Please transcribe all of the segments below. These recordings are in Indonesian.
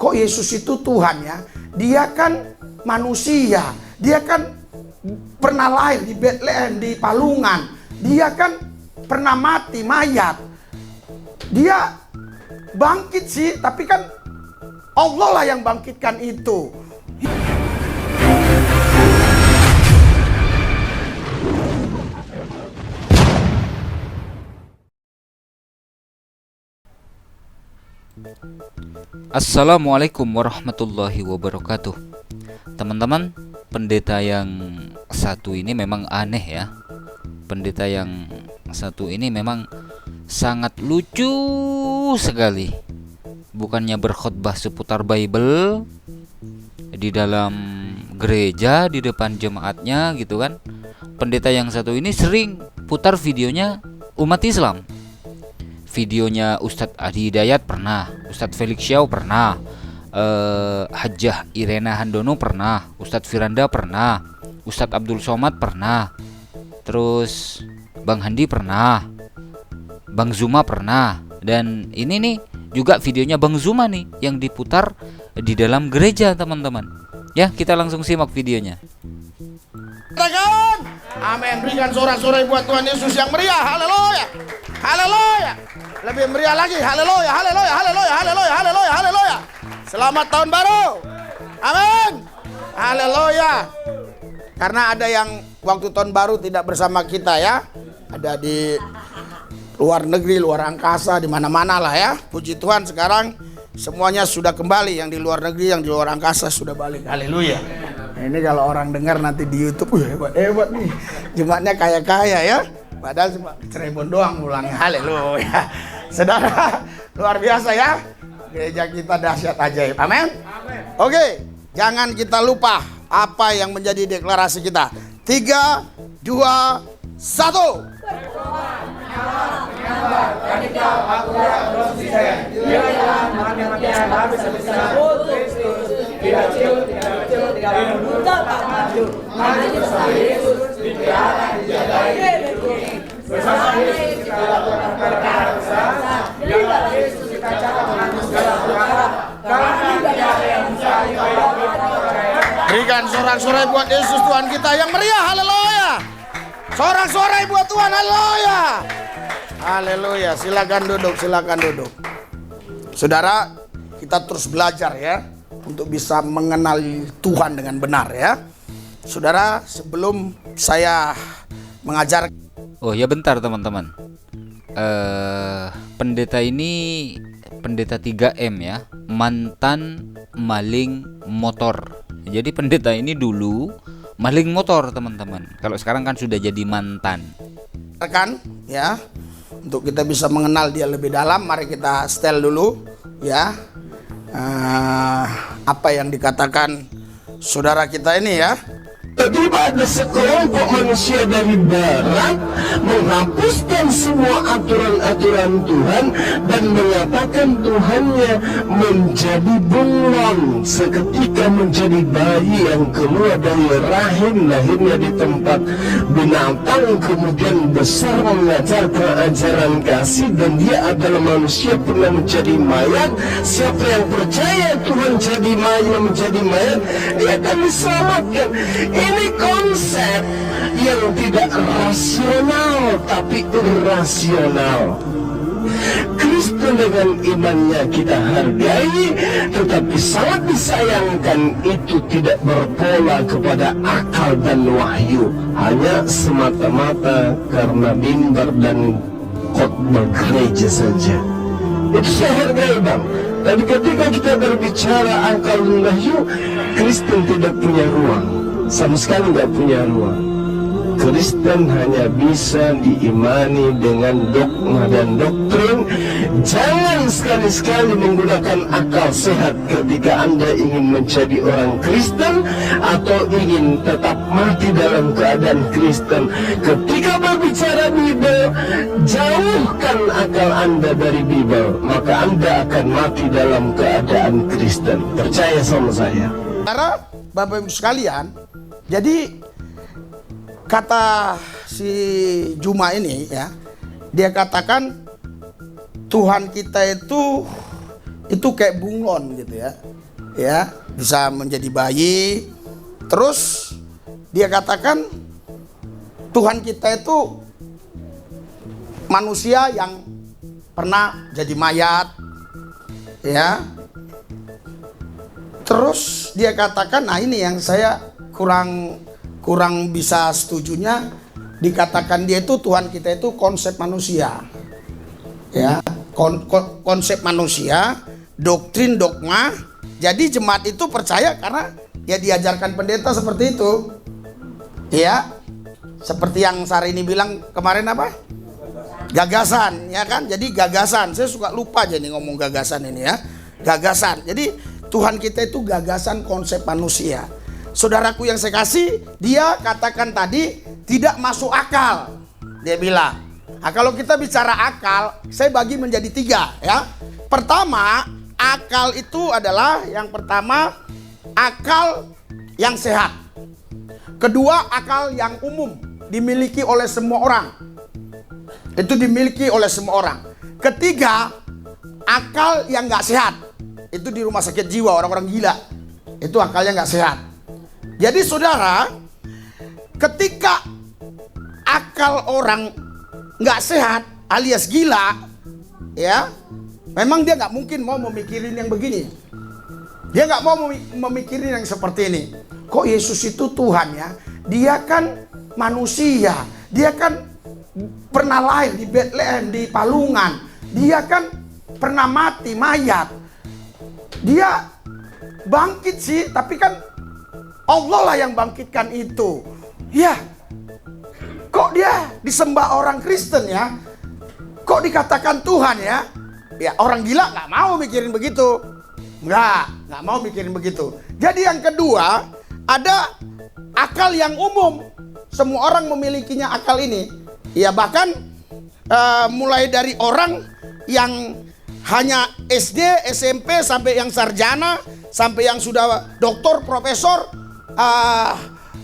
kok Yesus itu Tuhan ya? Dia kan manusia, dia kan pernah lahir di Betlehem, di Palungan, dia kan pernah mati, mayat. Dia bangkit sih, tapi kan Allah lah yang bangkitkan itu. Assalamualaikum warahmatullahi wabarakatuh. Teman-teman, pendeta yang satu ini memang aneh ya. Pendeta yang satu ini memang sangat lucu sekali. Bukannya berkhotbah seputar Bible di dalam gereja di depan jemaatnya gitu kan. Pendeta yang satu ini sering putar videonya umat Islam. Videonya Ustadz Adi Hidayat pernah, Ustadz Felix Xiao pernah, Hajjah Irena Handono pernah, Ustadz Firanda pernah, Ustadz Abdul Somad pernah, terus Bang Handi pernah, Bang Zuma pernah, dan ini nih juga videonya Bang Zuma nih yang diputar di dalam gereja teman-teman. Ya, kita langsung simak videonya. Katakan, amin. Berikan sorak-sorai buat Tuhan Yesus yang meriah. Haleluya, haleluya. Lebih meriah lagi. Haleluya, haleluya, haleluya, haleluya, haleluya, haleluya. Selamat tahun baru. Amin. Haleluya. Karena ada yang waktu tahun baru tidak bersama kita ya. Ada di luar negeri, luar angkasa, di mana-mana lah ya. Puji Tuhan sekarang semuanya sudah kembali. Yang di luar negeri, yang di luar angkasa sudah balik. Haleluya. Ini kalau orang dengar nanti di YouTube, hebat nih, jemaatnya kaya-kaya ya. Padahal cuma Cirebon doang pulangnya. Haleluya. Saudara, luar biasa ya. Gereja kita dahsyat ajaib. Amin. Oke, jangan kita lupa apa yang menjadi deklarasi kita. 3, 2, 1. Berikan sorak-sorai buat Yesus Tuhan kita yang meriah. Haleluya. Sorak-sorai buat Tuhan. Haleluya. Haleluya. Silakan duduk, silakan duduk. Saudara, kita terus belajar ya untuk bisa mengenal Tuhan dengan benar ya. Saudara, sebelum saya mengajar. Oh ya bentar teman-teman. Pendeta ini pendeta 3M ya, mantan maling motor. Jadi pendeta ini dulu maling motor teman-teman. Kalau sekarang kan sudah jadi mantan. Kan ya, untuk kita bisa mengenal dia lebih dalam, mari kita setel dulu ya. Apa yang dikatakan saudara kita ini ya. Tiba ada sekelompok manusia dari barat menghapuskan semua aturan-aturan Tuhan dan mengatakan Tuhannya menjadi belon, seketika menjadi bayi yang keluar dari rahim, lahirnya di tempat binatang, kemudian besar mengajarkan ajaran kasih, dan dia adalah manusia pernah menjadi mayat. Siapa yang percaya Tuhan jadi mayat, menjadi mayat, dia akan diselamatkan. Ini konsep yang tidak rasional tapi irrasional. Kristen dengan imannya kita hargai, tetapi sangat disayangkan itu tidak berpola kepada akal dan wahyu, hanya semata-mata karena mimbar dan khotbah gereja saja. Itu saya hargai bang. Tapi ketika kita berbicara akal dan wahyu, Kristen tidak punya ruang. Sama sekali nggak punya ruang. Kristen hanya bisa diimani dengan dogma dan doktrin. Jangan sekali-sekali menggunakan akal sehat ketika Anda ingin menjadi orang Kristen atau ingin tetap mati dalam keadaan Kristen. Ketika berbicara Bible, jauhkan akal Anda dari Bible, maka Anda akan mati dalam keadaan Kristen. Percaya sama saya. Karena Bapak Ibu sekalian, jadi kata si Juma ini ya, dia katakan Tuhan kita itu itu kayak bunglon gitu ya. Ya, bisa menjadi bayi. Terus dia katakan Tuhan kita itu manusia yang pernah jadi mayat. Ya. Terus dia katakan, nah ini yang saya kurang bisa setujunya, dikatakan dia itu Tuhan kita itu konsep manusia. Ya, konsep manusia, doktrin dogma. Jadi jemaat itu percaya karena ya diajarkan pendeta seperti itu. Ya. Seperti yang Sari ini bilang kemarin apa? Gagasan, ya kan? Jadi gagasan. Saya suka lupa aja nih ngomong gagasan ini ya. Gagasan. Jadi Tuhan kita itu gagasan konsep manusia. Saudaraku yang saya kasih, dia katakan tadi tidak masuk akal. Dia bilang. Nah, kalau kita bicara akal, saya bagi menjadi 3 ya. Pertama, akal itu adalah yang pertama akal yang sehat. Kedua, akal yang umum dimiliki oleh semua orang. Itu dimiliki oleh semua orang. Ketiga, akal yang nggak sehat. Itu di rumah sakit jiwa, orang-orang gila. Itu akalnya nggak sehat. Jadi saudara, ketika akal orang nggak sehat alias gila, ya, memang dia nggak mungkin mau memikirin yang begini. Dia nggak mau memikirin yang seperti ini. Kok Yesus itu Tuhan ya? Dia kan manusia. Dia kan pernah lahir di Bethlehem, di Palungan. Dia kan pernah mati, mayat. Dia bangkit sih, tapi kan Allah lah yang bangkitkan itu. Ya, kok dia disembah orang Kristen ya? Kok dikatakan Tuhan ya? Ya orang gila nggak mau mikirin begitu. Nggak mau mikirin begitu. Jadi yang kedua, ada akal yang umum. Semua orang memilikinya akal ini. Ya bahkan mulai dari orang yang hanya SD, SMP sampai yang sarjana, sampai yang sudah doktor, profesor,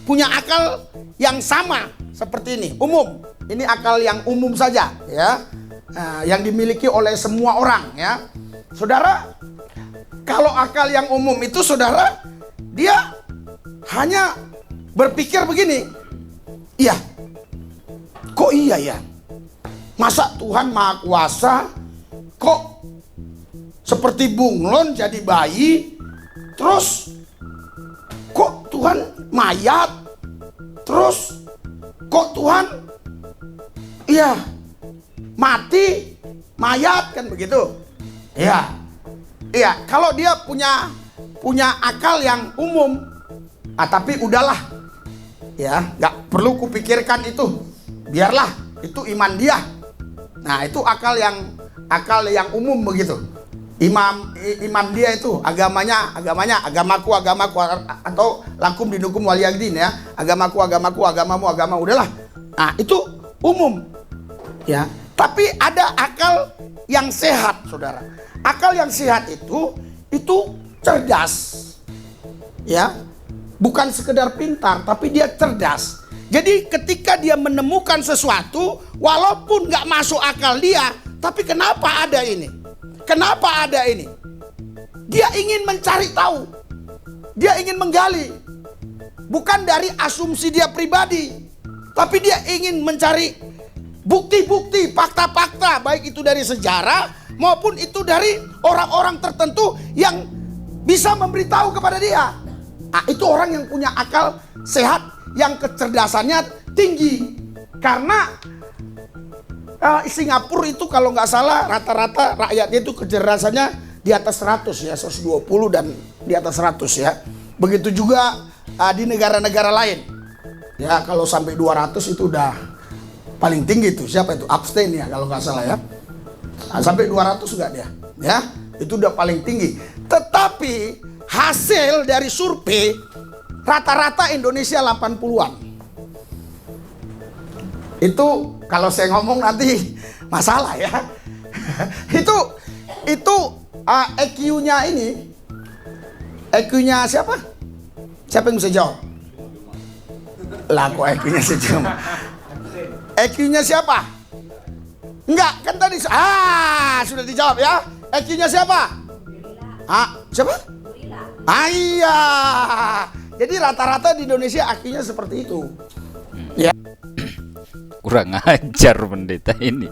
punya akal yang sama seperti ini, umum. Ini akal yang umum saja, ya, yang dimiliki oleh semua orang, ya. Saudara, kalau akal yang umum itu, saudara, dia hanya berpikir begini, iya, kok iya ya? Masa Tuhan Maha Kuasa kok seperti bunglon jadi bayi, terus kok Tuhan mayat, terus kok Tuhan iya mati, mayat, kan begitu? Iya. Iya, kalau dia punya akal yang umum, tapi udahlah, ya, nggak perlu kupikirkan itu, biarlah itu iman dia. Nah itu akal yang umum begitu. Imam dia itu agamanya agamaku atau lakum dinukum waliyadin, ya, agamaku agamamu, udahlah. Nah itu umum, ya. Tapi ada akal yang sehat, saudara. Akal yang sehat itu cerdas, ya, bukan sekedar pintar, tapi dia cerdas. Jadi ketika dia menemukan sesuatu, walaupun nggak masuk akal dia, tapi kenapa ada ini? Kenapa ada ini? Dia ingin mencari tahu. Dia ingin menggali. Bukan dari asumsi dia pribadi, tapi dia ingin mencari bukti-bukti, fakta-fakta, baik itu dari sejarah maupun itu dari orang-orang tertentu yang bisa memberitahu kepada dia. Nah, itu orang yang punya akal sehat, yang kecerdasannya tinggi. Karena Singapura itu kalau nggak salah rata-rata rakyatnya itu kecerdasannya di atas 100 ya, 120 dan di atas 100 ya. Begitu juga di negara-negara lain. Ya kalau sampai 200 itu udah paling tinggi tuh. Siapa itu? Abstain ya kalau nggak salah ya. Nah, sampai 200 nggak dia? Ya, itu udah paling tinggi. Tetapi hasil dari survei rata-rata Indonesia 80-an. Itu kalau saya ngomong nanti masalah ya. itu EQ-nya ini. EQ-nya siapa? Siapa yang bisa jawab? Lah kok EQ-nya sejam. EQ-nya siapa? Enggak, kan tadi sudah dijawab ya. EQ-nya siapa? Siapa? Iya. Jadi rata-rata di Indonesia IQ-nya seperti itu. Ya. Kurang ajar pendeta ini.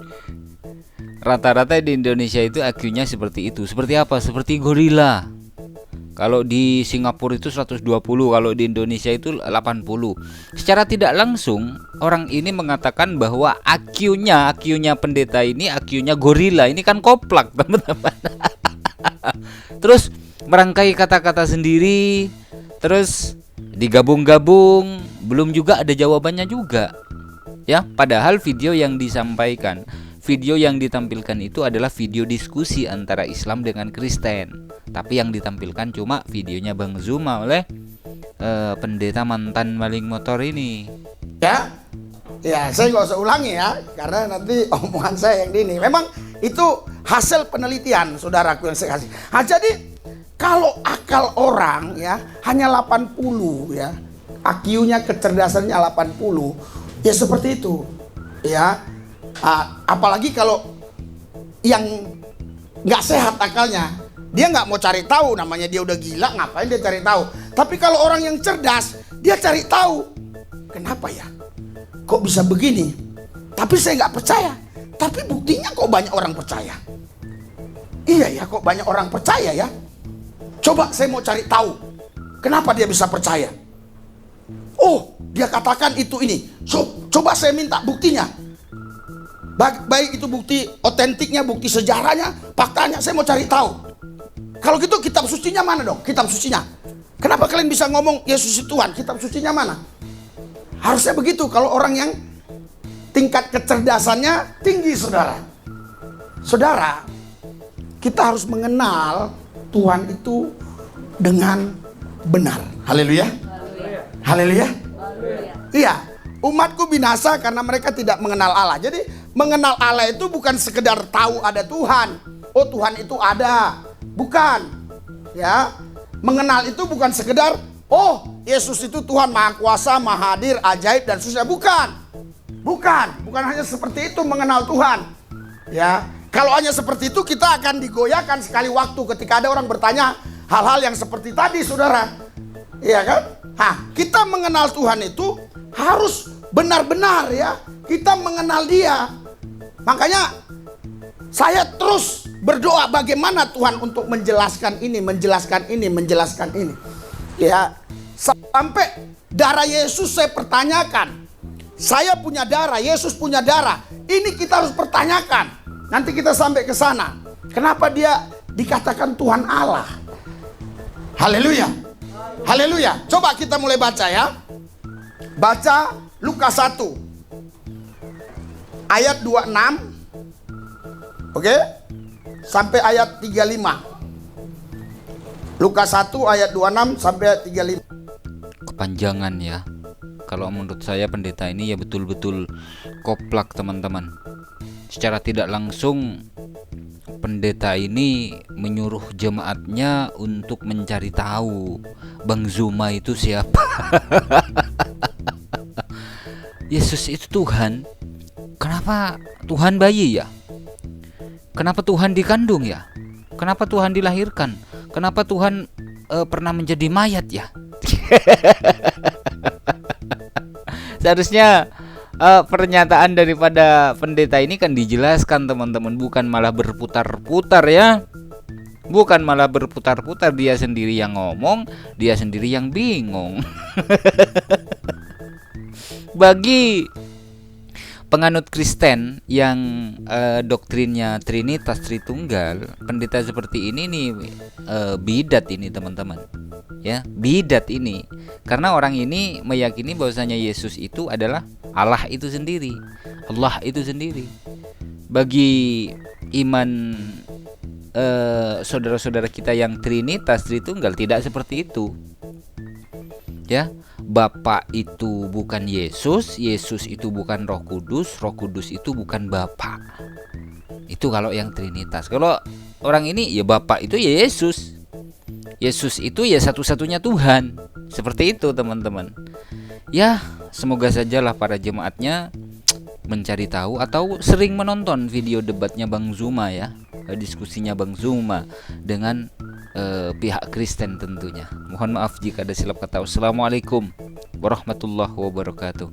Rata-rata di Indonesia itu IQ-nya seperti itu. Seperti apa? Seperti gorila. Kalau di Singapura itu 120, kalau di Indonesia itu 80. Secara tidak langsung orang ini mengatakan bahwa IQ-nya pendeta ini IQ-nya gorila. Ini kan koplak, teman-teman. Terus merangkai kata-kata sendiri, terus digabung-gabung, belum juga ada jawabannya juga. Ya, padahal video yang disampaikan, video yang ditampilkan itu adalah video diskusi antara Islam dengan Kristen. Tapi yang ditampilkan cuma videonya Bang Zuma oleh pendeta mantan maling motor ini. Ya, saya nggak usah ulangi ya, karena nanti omongan saya yang ini. Memang itu hasil penelitian, saudaraku yang saya kasih. Jadi kalau akal orang ya hanya 80 ya, IQ-nya kecerdasannya 80, ya seperti itu. Ya, apalagi kalau yang nggak sehat akalnya, dia nggak mau cari tahu, namanya dia udah gila, ngapain dia cari tahu. Tapi kalau orang yang cerdas, dia cari tahu. Kenapa ya? Kok bisa begini? Tapi saya nggak percaya. Tapi buktinya kok banyak orang percaya. Iya ya, kok banyak orang percaya ya. Coba saya mau cari tahu. Kenapa dia bisa percaya? Oh, dia katakan itu ini. Coba saya minta buktinya. Baik itu bukti otentiknya, bukti sejarahnya, faktanya, saya mau cari tahu. Kalau gitu kitab sucinya mana dong? Kitab sucinya. Kenapa kalian bisa ngomong Yesus itu Tuhan? Kitab sucinya mana? Harusnya begitu kalau orang yang tingkat kecerdasannya tinggi, saudara. Saudara, kita harus mengenal Tuhan itu dengan benar. Haleluya. Haleluya. Iya, umatku binasa karena mereka tidak mengenal Allah. Jadi mengenal Allah itu bukan sekedar tahu ada Tuhan. Oh, Tuhan itu ada. Bukan. Ya. Mengenal itu bukan sekedar oh, Yesus itu Tuhan Maha Kuasa, Maha Hadir, ajaib dan seterusnya. Bukan hanya seperti itu mengenal Tuhan. Ya. Kalau hanya seperti itu kita akan digoyahkan sekali waktu ketika ada orang bertanya hal-hal yang seperti tadi, saudara. Iya kan? Kita mengenal Tuhan itu harus benar-benar ya. Kita mengenal Dia. Makanya saya terus berdoa bagaimana Tuhan untuk menjelaskan ini. Ya, sampai darah Yesus saya pertanyakan. Saya punya darah, Yesus punya darah. Ini kita harus pertanyakan. Nanti kita sampai ke sana. Kenapa dia dikatakan Tuhan Allah? Haleluya. Haleluya. Coba kita mulai baca ya. Baca Lukas 1 ayat 26. Oke? Sampai ayat 35. Lukas 1 ayat 26 sampai ayat 35. Kepanjangan ya. Kalau menurut saya pendeta ini ya betul-betul koplak, teman-teman. Secara tidak langsung pendeta ini menyuruh jemaatnya untuk mencari tahu Bang Zuma itu siapa. Yesus itu Tuhan. Kenapa Tuhan bayi ya? Kenapa Tuhan dikandung ya? Kenapa Tuhan dilahirkan? Kenapa Tuhan pernah menjadi mayat ya? Seharusnya pernyataan daripada pendeta ini kan dijelaskan, teman-teman, bukan malah berputar-putar ya. Bukan malah berputar-putar, dia sendiri yang ngomong, dia sendiri yang bingung. Bagi penganut Kristen yang doktrinnya Trinitas Tritunggal, pendeta seperti ini nih bidat ini, teman-teman. Ya, bidat ini. Karena orang ini meyakini bahwasanya Yesus itu adalah Allah itu sendiri. Allah itu sendiri. Bagi iman saudara-saudara kita yang Trinitas Tritunggal tidak seperti itu. Ya, Bapa itu bukan Yesus, Yesus itu bukan Roh Kudus, Roh Kudus itu bukan Bapa. Itu kalau yang Trinitas. Kalau orang ini ya Bapa itu ya Yesus. Yesus itu ya satu-satunya Tuhan. Seperti itu, teman-teman. Ya, semoga sajalah para jemaatnya mencari tahu atau sering menonton video debatnya Bang Zuma ya, diskusinya Bang Zuma dengan pihak Kristen tentunya. Mohon maaf jika ada silap kata. Wassalamualaikum warahmatullahi wabarakatuh.